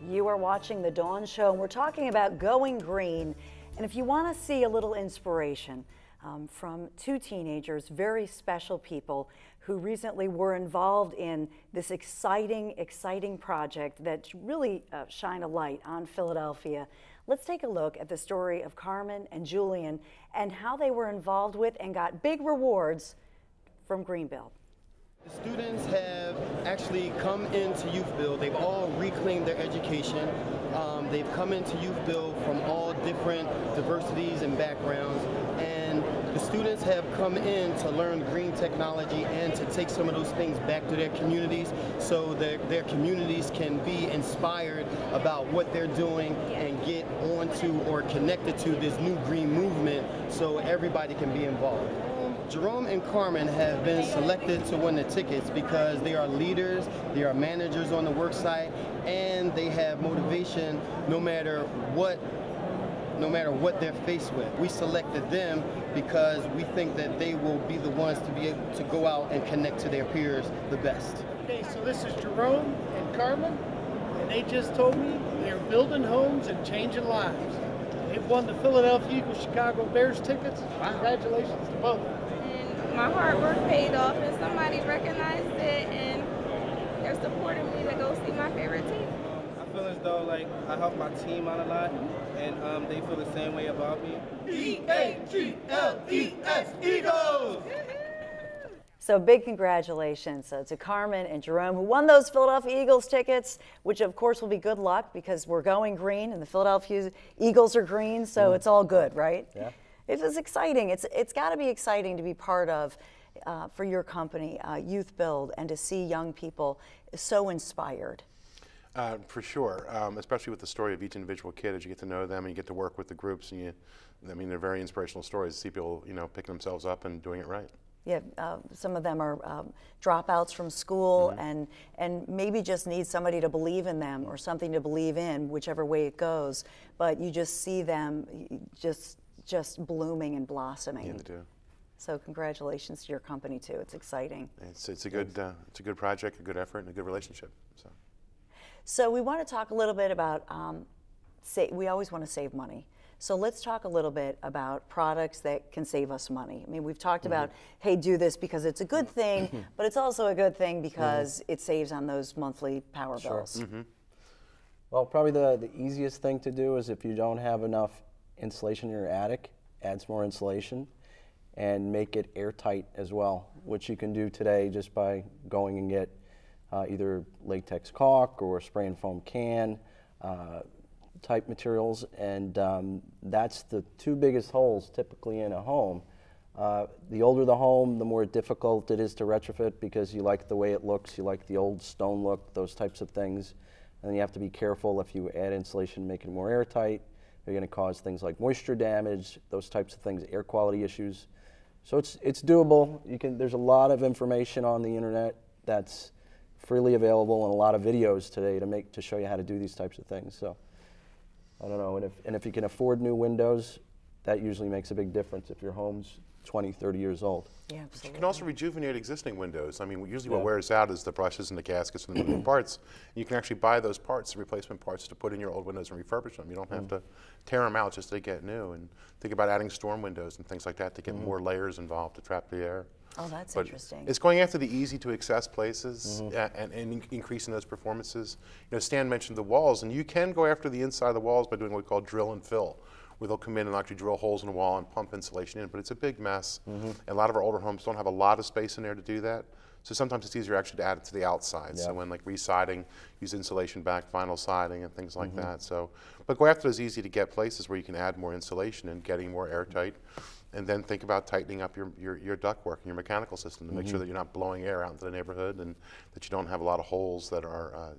You are watching The Dawn Show, and we're talking about going green. And if you want to see a little inspiration from two teenagers, very special people who recently were involved in this exciting project that really shine a light on Philadelphia, let's take a look at the story of Carmen and Julian and how they were involved with and got big rewards from Greenbuild. The students have actually come into Youth Build. They've all reclaimed their education. They've come into Youth Build from all different diversities and backgrounds. And the students have come in to learn green technology and to take some of those things back to their communities so that their communities can be inspired about what they're doing and get onto or connected to this new green movement so everybody can be involved. Jerome and Carmen have been selected to win the tickets because they are leaders, they are managers on the work site, and they have motivation no matter what they're faced with. We selected them because we think that they will be the ones to be able to go out and connect to their peers the best. Okay, so this is Jerome and Carmen, and they just told me they're building homes and changing lives. They've won the Philadelphia Eagles Chicago Bears tickets. Wow. Congratulations to both. My hard work paid off and somebody recognized it and they're supporting me to go see my favorite team. I feel as though like I help my team out a lot and they feel the same way about me. E-A-G-L-E-S, Eagles! So big congratulations to Carmen and Jerome who won those Philadelphia Eagles tickets, which of course will be good luck because we're going green and the Philadelphia Eagles are green, so it's all good, right? Yeah. It was exciting. It's got to be exciting to be part of, for your company, Youth Build, and to see young people so inspired. For sure, especially with the story of each individual kid as you get to know them and you get to work with the groups. And they're very inspirational stories to see people, picking themselves up and doing it right. Yeah, some of them are dropouts from school and maybe just need somebody to believe in them or something to believe in, whichever way it goes. But you just see them just blooming and blossoming. Yeah, they do. So congratulations to your company too. It's exciting. It's a good project, a good effort, and a good relationship. So we want to talk a little bit about. We always want to save money. So let's talk a little bit about products that can save us money. I mean, we've talked about, hey, do this because it's a good thing, but it's also a good thing because it saves on those monthly power bills. Well, probably the easiest thing to do is if you don't have enough insulation in your attic, add some more insulation and make it airtight as well, which you can do today just by going and get either latex caulk or spray and foam can type materials, and that's the two biggest holes typically in a home. The older the home, the more difficult it is to retrofit because you like the way it looks, you like the old stone look, those types of things, and you have to be careful if you add insulation, make it more airtight. You're going to cause things like moisture damage, those types of things, air quality issues. So it's doable. There's a lot of information on the internet that's freely available and a lot of videos today to show you how to do these types of things. So I don't know, and if you can afford new windows, that usually makes a big difference if your home's 20, 30 years old. Yeah, absolutely. You can also rejuvenate existing windows. I mean, usually what wears out is the brushes and the gaskets and the moving parts. And you can actually buy those parts, the replacement parts, to put in your old windows and refurbish them. You don't have to tear them out just to get new. And think about adding storm windows and things like that to get more layers involved to trap the air. Oh, that's but interesting. It's going after the easy to access places and increasing those performances. Stan mentioned the walls, and you can go after the inside of the walls by doing what we call drill and fill, where they'll come in and actually drill holes in the wall and pump insulation in, but it's a big mess. And a lot of our older homes don't have a lot of space in there to do that. So sometimes it's easier actually to add it to the outside. So when like re-siding, use insulation back, vinyl siding and things like that. So, but go after those easy to get places where you can add more insulation and getting more airtight. And then think about tightening up your ductwork and your mechanical system to make sure that you're not blowing air out into the neighborhood and that you don't have a lot of holes that are,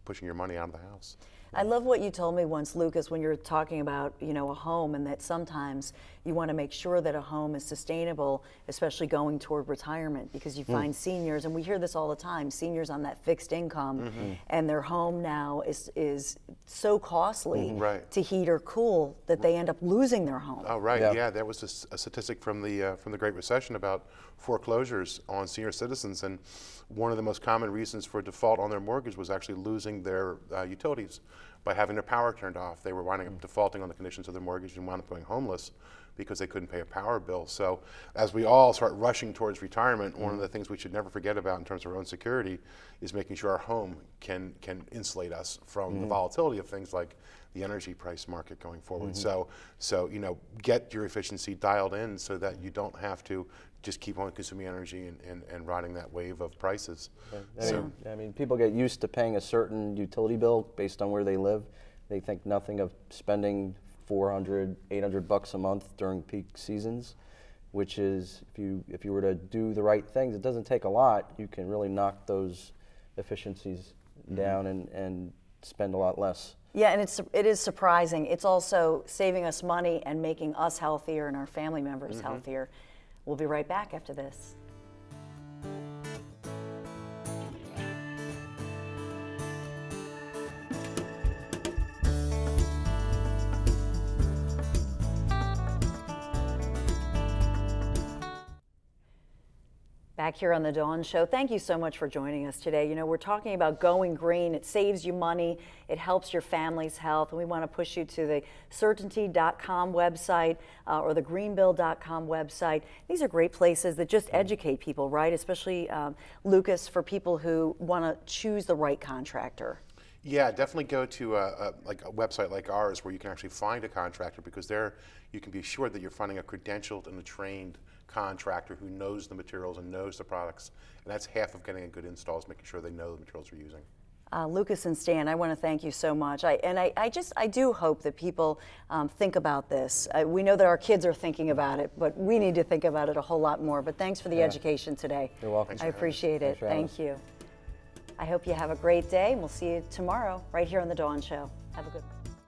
pushing your money out of the house. I love what you told me once, Lucas, when you were talking about, a home, and that sometimes you want to make sure that a home is sustainable, especially going toward retirement, because you find seniors, and we hear this all the time, seniors on that fixed income, and their home now is so costly to heat or cool that they end up losing their home. Oh, right. Yeah, there was a statistic from the Great Recession about foreclosures on senior citizens, and one of the most common reasons for default on their mortgage was actually losing their utilities by having their power turned off. They were winding up defaulting on the conditions of their mortgage and wound up going homeless because they couldn't pay a power bill. So as we all start rushing towards retirement, one of the things we should never forget about in terms of our own security is making sure our home can insulate us from the volatility of things like the energy price market going forward. So you know, get your efficiency dialed in so that you don't have to just keep on consuming energy and riding that wave of prices. I mean, people get used to paying a certain utility bill based on where they live. They think nothing of spending $400, $800 a month during peak seasons, which is, if you were to do the right things, it doesn't take a lot. You can really knock those efficiencies down and spend a lot less. Yeah, and it is surprising. It's also saving us money and making us healthier and our family members healthier. We'll be right back after this. Back here on the Dawn Show, thank you so much for joining us today. You know, we're talking about going green. It saves you money. It helps your family's health. And we want to push you to the CertainTeed.com website or the Greenbill.com website. These are great places that just educate people, right? Especially, Lucas, for people who want to choose the right contractor. Yeah, definitely go to a website like ours where you can actually find a contractor, because there you can be assured that you're finding a credentialed and a trained contractor who knows the materials and knows the products. And that's half of getting a good install, is making sure they know the materials you're using. Lucas and Stan, I want to thank you so much. I do hope that people think about this. We know that our kids are thinking about it, but we need to think about it a whole lot more. But thanks for the education today. You're welcome. I appreciate it. Thank you. I hope you have a great day, and we'll see you tomorrow right here on The Dawn Show. Have a good one.